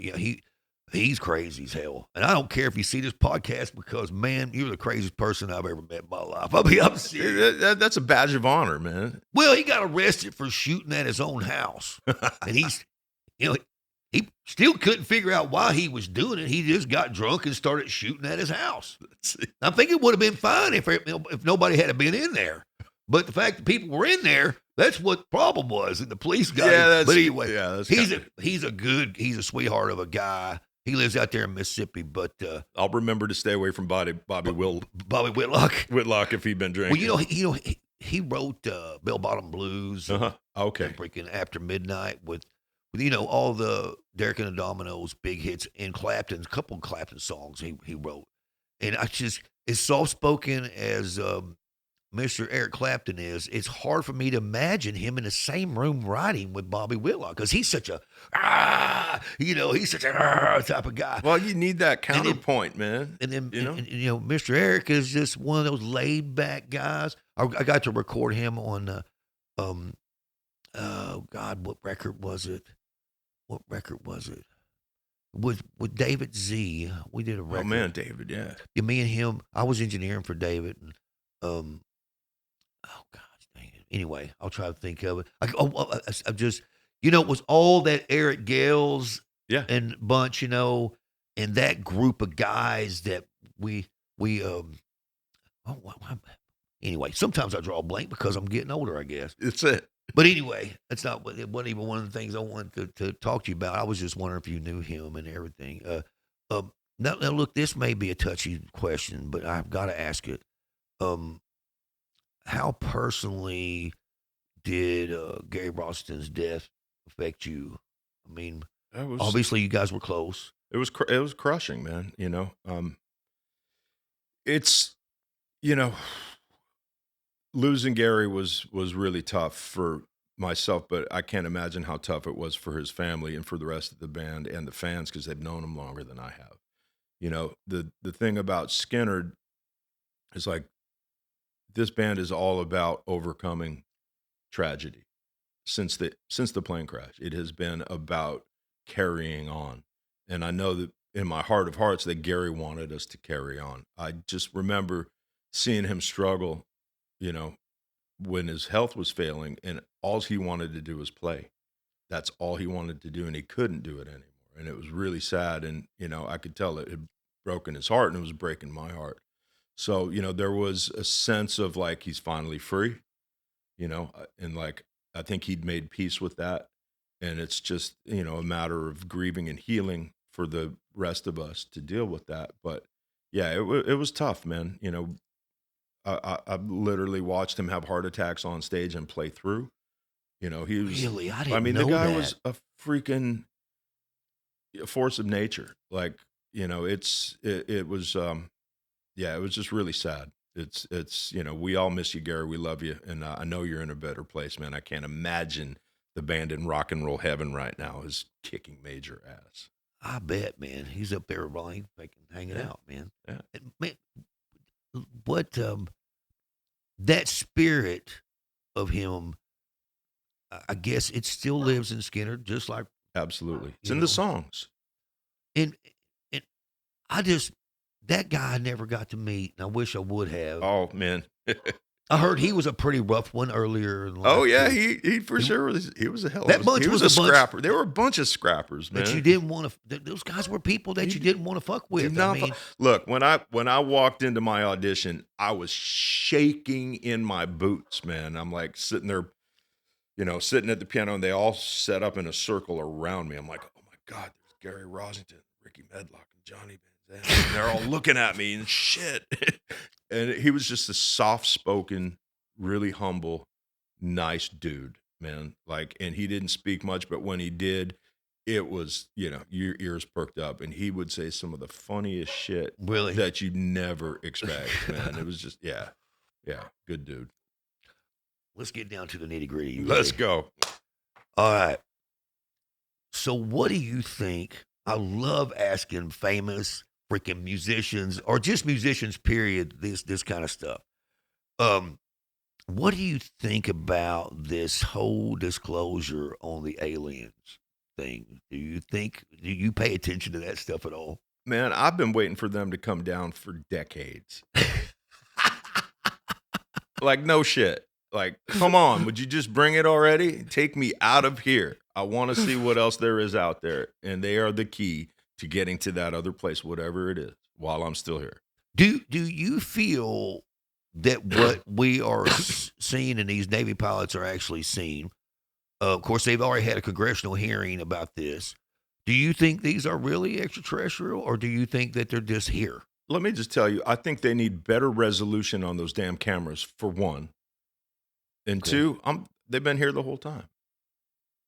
He's crazy as hell, and I don't care if you see this podcast because man, you're the craziest person I've ever met in my life. I mean, I'm serious. That's a badge of honor, man. Well, he got arrested for shooting at his own house, and he still couldn't figure out why he was doing it. He just got drunk and started shooting at his house. I think it would have been fine if nobody had been in there. But the fact that people were in there, that's what the problem was, and the police got him. But anyway, he's a sweetheart of a guy. He lives out there in Mississippi, but I'll remember to stay away from Bobby Whitlock. Whitlock if he'd been drinking. Well, he wrote Bell Bottom Blues. Okay. And freaking After Midnight with all the Derek and the Dominoes big hits and Clapton's couple of Clapton songs he wrote. And I just, as soft spoken as Mr. Eric Clapton is, it's hard for me to imagine him in the same room writing with Bobby Whitlock because he's such a type of guy. Well, you need that counterpoint, man. And then Mr. Eric is just one of those laid back guys. I got to record him on oh God, what record was it? With David Z. We did a record. Oh man, David, yeah. Me and him, I was engineering for David, and oh gosh, dang it. Anyway, I'll try to think of it. I just, it was all that Eric Gales and bunch, and that group of guys that anyway, sometimes I draw a blank because I'm getting older, I guess. It's it. But anyway, it wasn't even one of the things I wanted to talk to you about. I was just wondering if you knew him and everything. Now, look, this may be a touchy question, but I've got to ask it. How personally did Gary Rossington's death affect you? I mean, obviously you guys were close. It was crushing, man. It's losing Gary was really tough for myself, but I can't imagine how tough it was for his family and for the rest of the band and the fans because they've known him longer than I have. The thing about Skynyrd is like this band is all about overcoming tragedy. Since the plane crash, it has been about carrying on. And I know that in my heart of hearts that Gary wanted us to carry on. I just remember seeing him struggle, when his health was failing and all he wanted to do was play. That's all he wanted to do, and he couldn't do it anymore. And it was really sad. And, I could tell it had broken his heart and it was breaking my heart. So, there was a sense of like, he's finally free, and like, I think he'd made peace with that. And it's just, a matter of grieving and healing for the rest of us to deal with that. But yeah, it was tough, man. I literally watched him have heart attacks on stage and play through. He was really. I didn't know the guy that. was a freaking force of nature. Like it was it was just really sad. It's we all miss you, Gary. We love you, and I know you're in a better place, man. I can't imagine the band in rock and roll heaven right now is kicking major ass. I bet, man. He's up there hanging out, man. Yeah. Man, what that spirit of him, I guess it still lives in Skynyrd, just like absolutely. It's in the songs. And that guy I never got to meet, and I wish I would have. Oh man. I heard he was a pretty rough one earlier in life. Oh yeah, he for sure was. He was a hell. That bunch he was a scrapper. There were a bunch of scrappers, man. That you didn't want to. Those guys were people that you didn't want to fuck with. Look, when I walked into my audition, I was shaking in my boots, man. I'm like sitting there, sitting at the piano, and they all set up in a circle around me. I'm like, oh my God, there's Gary Rossington, Ricky Medlock, and Johnny Van Zandt. And they're all looking at me and shit. And he was just a soft-spoken, really humble, nice dude, man. Like, and he didn't speak much, but when he did, it was, your ears perked up. And he would say some of the funniest shit really that you'd never expect, man. It was just, yeah, good dude. Let's get down to the nitty-gritty. Let's go. All right. So what do you think? I love asking famous freaking musicians or just musicians, period, this kind of stuff. Um, what do you think about this whole disclosure on the aliens thing? Do you pay attention to that stuff at all? Man, I've been waiting for them to come down for decades. Like, no shit. Like, come on, would you just bring it already? Take me out of here. I want to see what else there is out there. And they are the key to getting to that other place, whatever it is, while I'm still here. Do you feel that what we are seeing and these Navy pilots are actually seeing? Of course, they've already had a congressional hearing about this. Do you think these are really extraterrestrial, or do you think that they're just here? Let me just tell you, I think they need better resolution on those damn cameras, for one. And Okay. two, they've been here the whole time.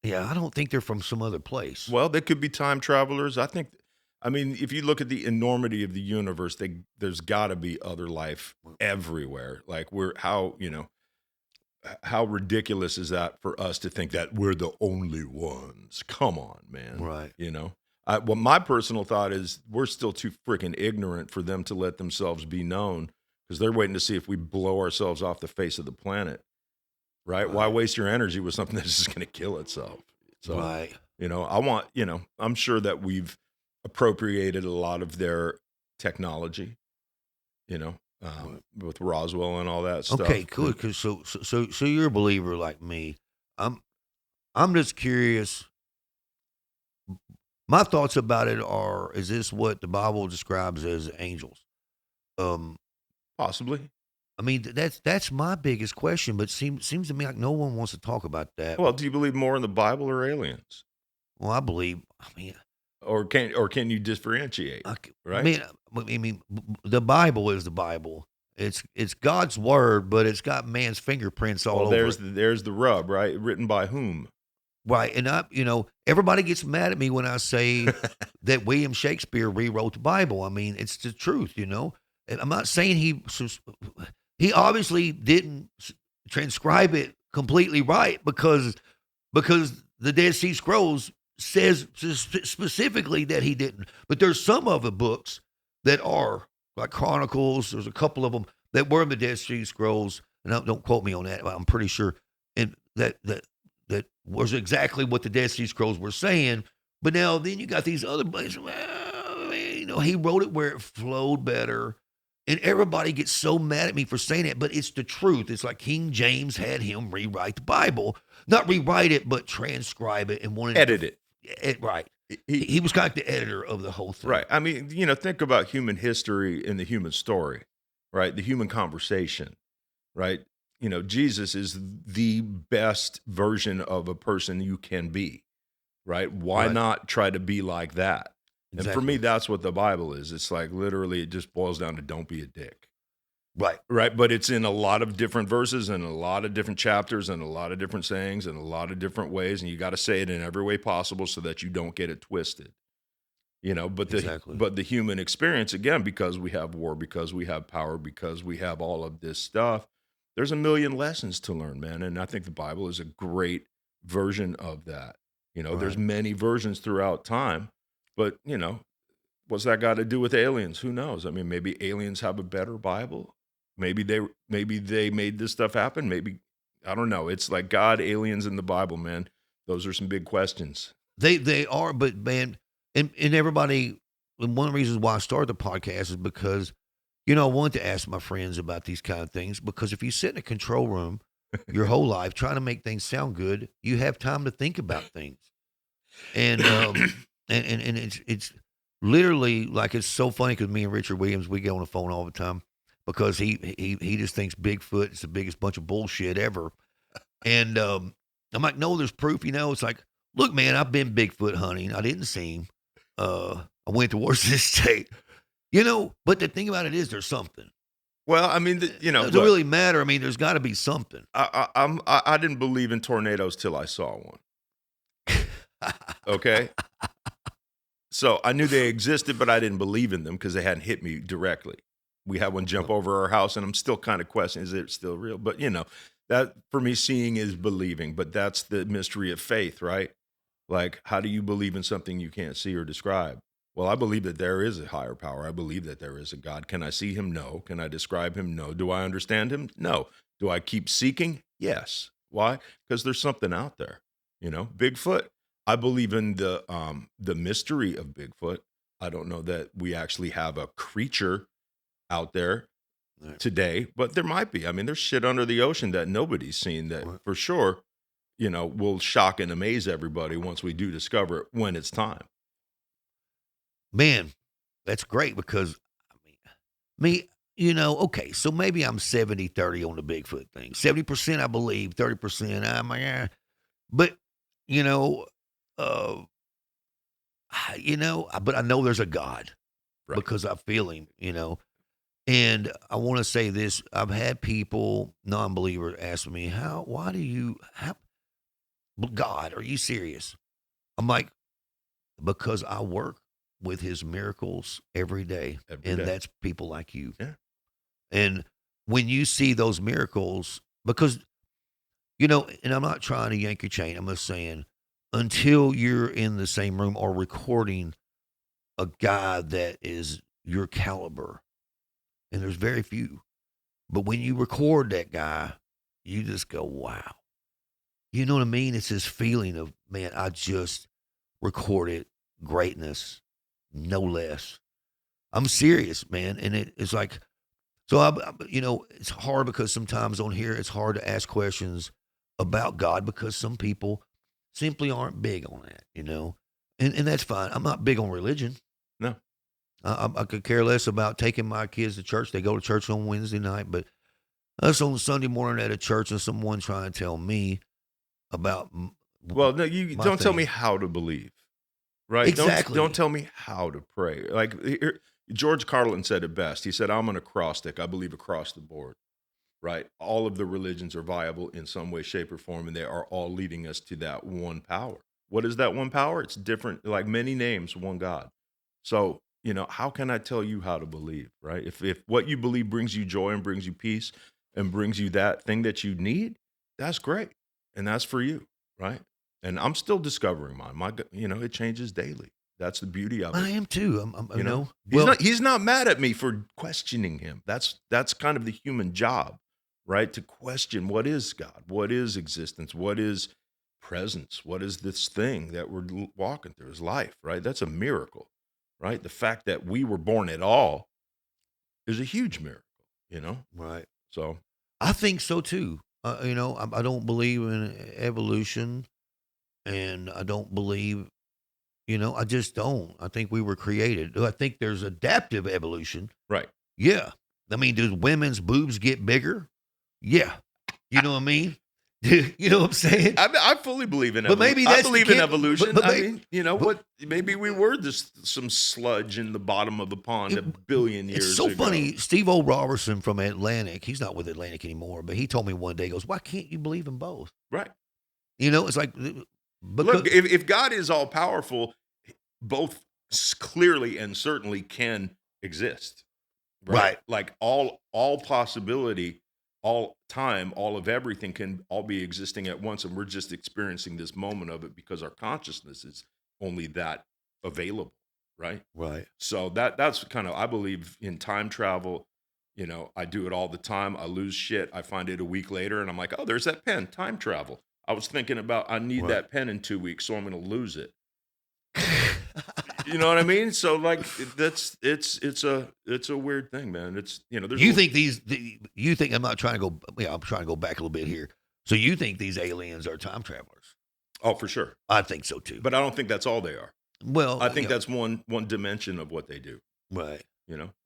Yeah, I don't think they're from some other place. Well, they could be time travelers. I mean, if you look at the enormity of the universe, there's got to be other life everywhere. Like how ridiculous is that for us to think that we're the only ones? Come on, man. Right. Well, my personal thought is we're still too freaking ignorant for them to let themselves be known because they're waiting to see if we blow ourselves off the face of the planet. Right? Why waste your energy with something that's just going to kill itself? So, Right. I'm sure that we've appropriated a lot of their technology, with Roswell and all that stuff. Okay, cool. 'Cause so you're a believer like me. I'm just curious. My thoughts about it are: is this what the Bible describes as angels? Um, Possibly. I mean, that's my biggest question. But seems to me like no one wants to talk about that. Well, do you believe more in the Bible or aliens? Well, I believe. I mean, Or can you differentiate? Right? I mean, the Bible is the Bible. It's God's word, but it's got man's fingerprints all Well, over there's it. there's the rub, right? Written by whom? Right, and everybody gets mad at me when I say that William Shakespeare rewrote the Bible. I mean, it's the truth. And I'm not saying he obviously didn't transcribe it completely right because the Dead Sea Scrolls says specifically that he didn't. But there's some of the books that are like Chronicles. There's a couple of them that were in the Dead Sea Scrolls, and don't quote me on that. But I'm pretty sure, and that was exactly what the Dead Sea Scrolls were saying. But now then you got these other places. Well, he wrote it where it flowed better. And everybody gets so mad at me for saying it, but it's the truth. It's like King James had him rewrite the Bible. Not rewrite it, but transcribe it and wanted Edit it. Right. He, He was kind of like the editor of the whole thing. Right. I mean, think about human history and the human story, right? The human conversation, right? Jesus is the best version of a person you can be, right? Why Right. not try to be like that? And for me, Exactly. that's what the Bible is. It's like literally it just boils down to don't be a dick. Right. Right. But it's in a lot of different verses and a lot of different chapters and a lot of different sayings and a lot of different ways. And you got to say it in every way possible so that you don't get it twisted. But Exactly. the human experience, again, because we have war, because we have power, because we have all of this stuff, there's a million lessons to learn, man. And I think the Bible is a great version of that. There's Right. many versions throughout time, but what's that got to do with aliens? Who knows? I mean, maybe aliens have a better Bible. Maybe they made this stuff happen. Maybe, I don't know. It's like God, aliens, in the Bible, man. Those are some big questions. They are, but man, and everybody. And one of the reasons why I started the podcast is because, I wanted to ask my friends about these kind of things because if you sit in a control room your whole life trying to make things sound good, you have time to think about things. And and it's literally like it's so funny because me and Richard Williams we get on the phone all the time because he just thinks Bigfoot is the biggest bunch of bullshit ever. And I'm like, no, there's proof. It's like, look, man, I've been Bigfoot hunting. I didn't see him. I went to Washington State. But the thing about it is, there's something. Well, I mean, It doesn't really matter. I mean, there's got to be something. I didn't believe in tornadoes till I saw one. Okay. So I knew they existed, but I didn't believe in them because they hadn't hit me directly. We had one jump over our house, and I'm still kind of questioning, is it still real? But that for me, seeing is believing. But that's the mystery of faith, right? Like, how do you believe in something you can't see or describe? Well, I believe that there is a higher power. I believe that there is a God. Can I see him? No. Can I describe him? No. Do I understand him? No. Do I keep seeking? Yes. Why? Because there's something out there. Bigfoot. I believe in the mystery of Bigfoot. I don't know that we actually have a creature out there Right. today, but there might be. I mean, there's shit under the ocean that nobody's seen that Right. for sure, will shock and amaze everybody once we do discover it when it's time. Man, that's great because I mean, okay, so maybe I'm 70-30 on the Bigfoot thing. 70% I believe, 30% I'm like, but you know, uh, but I know there's a God Right. because I feel him. And I want to say this: I've had people, non-believers, ask me, why do you, God, are you serious? I'm like, because I work with His miracles every day, Every and day. that's people like you. Yeah. And when you see those miracles, because, and I'm not trying to yank your chain, I'm just saying, until you're in the same room or recording a guy that is your caliber, and there's very few, but when you record that guy, you just go, wow. You know what I mean? It's this feeling of, man, I just recorded greatness, no less. I'm serious, man. And it's like, so it's hard because sometimes on here it's hard to ask questions about God because some people simply aren't big on that. And that's fine. I'm not big on religion. No. I could care less about taking my kids to church. They go to church on Wednesday night, but us on Sunday morning at a church and someone trying to tell me about Well, no, you my don't tell me thing. how to believe, right? Exactly. Don't tell me how to pray. Like George Carlin said it best. He said, "I'm an acrostic. I believe across the board." Right? All of the religions are viable in some way, shape, or form, and they are all leading us to that one power. What is that one power? It's different, like many names, one God. So, how can I tell you how to believe, right? If what you believe brings you joy and brings you peace and brings you that thing that you need, that's great. And that's for you, right? And I'm still discovering mine. It changes daily. That's the beauty of it. I am too. I'm You know, well, he's not mad at me for questioning him. That's kind of the human job, right? To question what is God, what is existence, what is presence, what is this thing that we're walking through is life, right? That's a miracle, right? The fact that we were born at all is a huge miracle. right. So I think so too. I don't believe in evolution, and I don't believe, I just don't. I think we were created. Do I think there's adaptive evolution? right. Yeah. I mean, do women's boobs get bigger? Yeah. You know what I mean? You know what I'm saying? I fully believe in But maybe I that's the believe in kid. evolution. But I may- mean, you know but- what? Maybe we were just some sludge in the bottom of a pond a billion It's years so ago. funny. Steve O. Robertson from Atlantic, he's not with Atlantic anymore, but he told me one day, he goes, why can't you believe in both? Right. It's like, because, Look, if God is all powerful, both clearly and certainly can exist. right. Like all possibility, all time, all of everything can all be existing at once, and we're just experiencing this moment of it because our consciousness is only that available, right? Right. So that's kind of, I believe in time travel. I do it all the time. I lose shit. I find it a week later, and I'm like, oh, there's that pen. Time travel. I was thinking about I need Right. that pen in 2 weeks, so I'm going to lose it. You know what I mean? So like it's a weird thing, man. It's there's You think you think, I'm not trying to go, I'm trying to go back a little bit here. So you think these aliens are time travelers? oh for sure, I think so too. but I don't think that's all they are. Well, I think that's one dimension of what they do. right.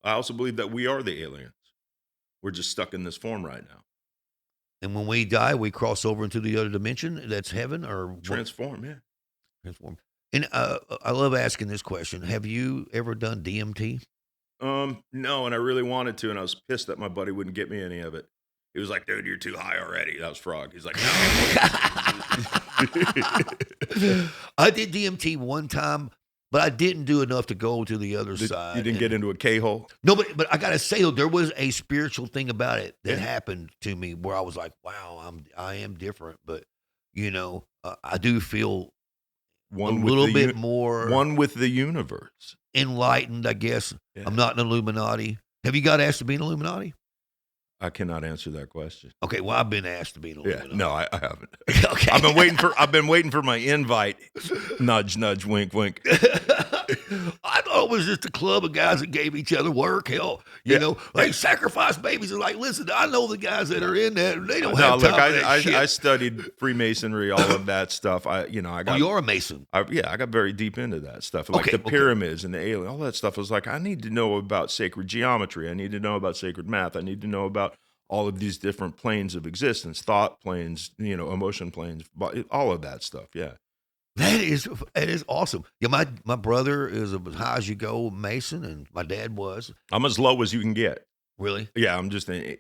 I also believe that we are the aliens. We're just stuck in this form right now. And when we die, we cross over into the other dimension. That's heaven or what? Transform, yeah. Transform. And I love asking this question. Have you ever done DMT? No, and I really wanted to, and I was pissed that my buddy wouldn't get me any of it. He was like, dude, you're too high already. That was Frog. He's like, no. I did DMT one time, but I didn't do enough to go to the other side. You didn't get into a K-hole? No, but I gotta say though, there was a spiritual thing about it that Yeah. happened to me where I was like, wow, I am different, but I do feel one a with little the bit more one with the universe. enlightened, I guess. Yeah. I'm not an Illuminati. Have you got asked to be an Illuminati? I cannot answer that question. Okay, well, I've been asked to be an Yeah, Illuminati. no, I haven't. Okay. I've been waiting for my invite. Nudge, nudge, wink, wink. I thought it was just a club of guys that gave each other work. Hell, you know, like sacrifice babies. And like, listen, I know the guys that are in that. They don't have time for that shit. I studied Freemasonry, all of that stuff. I got. You're a Mason. I got very deep into that stuff, like the pyramids and the alien, all that stuff. I was like, I need to know about sacred geometry. I need to know about sacred math. I need to know about all of these different planes of existence, thought planes, emotion planes, all of that stuff. Yeah. That is awesome. Yeah, my brother is a high as you go Mason, and my dad was. I'm as low as you can get. Really? Yeah, I'm just an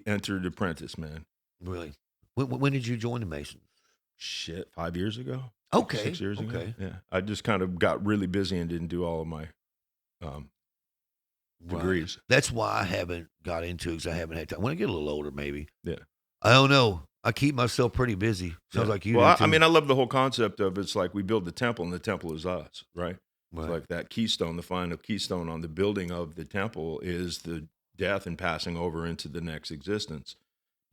entered apprentice, man. Really? When did you join the Masons? Shit, 5 years ago. Okay. 6 years ago. Okay. Yeah, I just kind of got really busy and didn't do all of my degrees. That's why I haven't got into it, because I haven't had time. When I get a little older, maybe. Yeah. I don't know. I keep myself pretty busy. Sounds like you. Well, do too. I mean, I love the whole concept of it's like we build the temple and the temple is us, right? It's like that keystone, the final keystone on the building of the temple is the death and passing over into the next existence.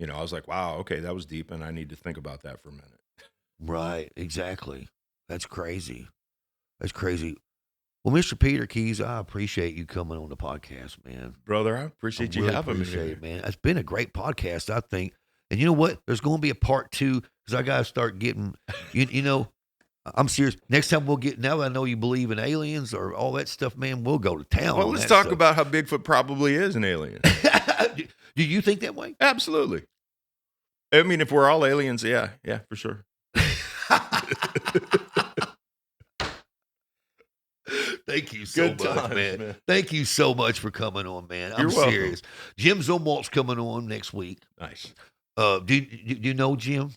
I was like, wow, okay, that was deep, and I need to think about that for a minute. Right, exactly. That's crazy. That's crazy. Well, Mr. Peter Keys, I appreciate you coming on the podcast, man. Brother, I appreciate you having me here. It, man. It's been a great podcast, I think. And you know what? There's going to be a part 2, because I got to start getting, I'm serious. Next time now that I know you believe in aliens or all that stuff, man, we'll go to town. Well, let's talk about how Bigfoot probably is an alien. Do you think that way? Absolutely. I mean, if we're all aliens, yeah, for sure. Thank you so much, man. Thank you so much for coming on, man. I'm welcome. serious. Jim Zumwalt's coming on next week. Nice. Do you know Jim?